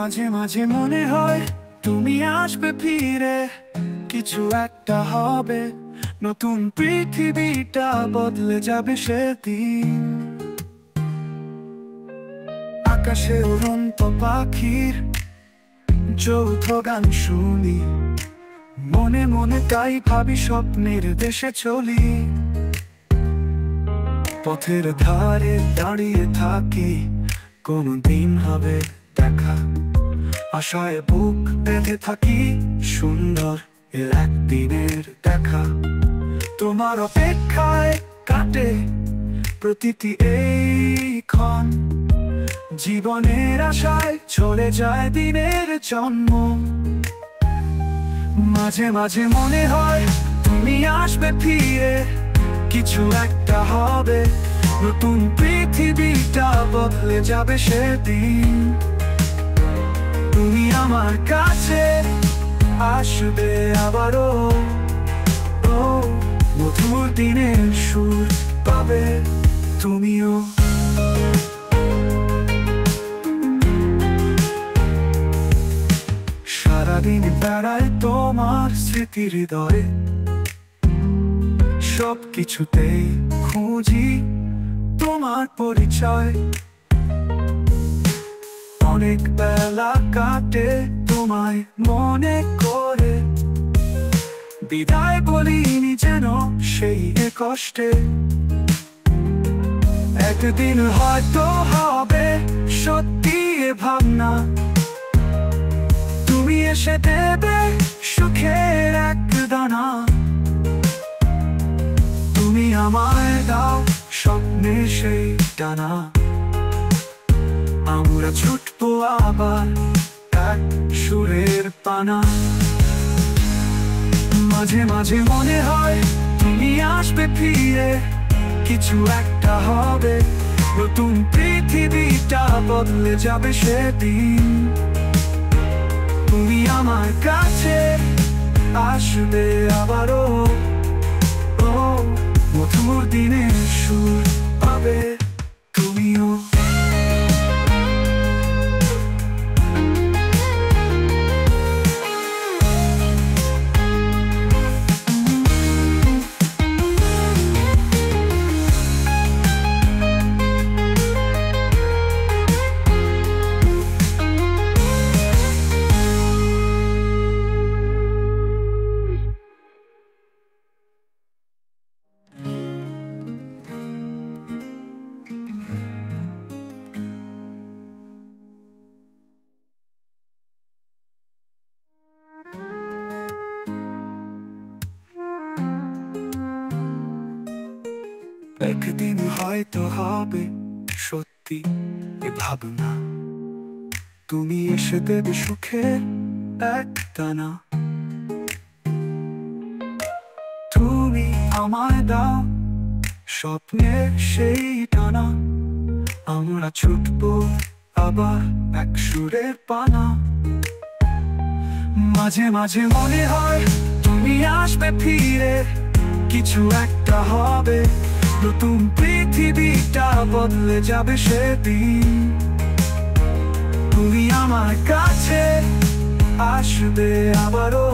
মাঝে মাঝে মনে হয় তুমি আসবে ফিরে, কিছু একটা হবে, নতুন পৃথিবীটা বদলে যাবে সেদিন। আকাশে উড়ন্ত পাখির যৌথ গান শুনি, মনে মনে তাই ভাবি স্বপ্নের দেশে চলি। পথের ধারে দাঁড়িয়ে থাকি, কোনো দিন হবে দেখা, আশায় বুক বেঁধে থাকি, সুন্দর একদিনের দেখা। তোমার অপেক্ষায় কাটে প্রতিটি এই ক্ষণ, জীবনের আশায় চলে যায় দিনের জন্ম। মাঝে মাঝে মনে হয় তুমি আসবে ফিরে, কিছু একটা হবে, নতুন পৃথিবীটা বদলে যাবে সেদিন। তুমি আমার কাছে আসবে আবারও, ও মধুর দিনের সুর পাবে তুমিও। সারাদিন বেড়ায় তোমার স্মৃতি হৃদয়ে, সব কিছুতেই খুঁজি তোমার পরিচয়। অনেক বেলা কাটে তোমায় মনে করে, বিদায় বলিনি যেন সেই কষ্টে। একদিন হয়তো হবে সত্যি এ ভাবনা, তুমি এসে দেবে সুখের এক দানা। তুমি আমায় দাও স্বপ্নে সেই টানা, আমরা ছুটবো আবার এক সুরের পানা। মাঝে মাঝে মনে হয় তুমি আসবে ফিরে, কিছু একটা হবে, নতুন পৃথিবীটা বদলে যাবে সেদিন। তুমি আমার কাছে আসবে আবারও, ও মধুর দিনের সুর পাবে তুমিও। একদিন হয়তো হবে সত্যি এ ভাবনা, তুমি এসে দেবে সুখের এক দানা। তুমি আমায় দাও স্বপ্নের সেই টানা, আমরা ছুটবো আবার এক সুরের পানা। মাঝে মাঝে মনে হয় তুমি আসবে ফিরে, কিছু একটা হবে, নতুন পৃথিবীটা বদলে যাবে সেদিন। তুমি আমার কাছে আসবে আবারও,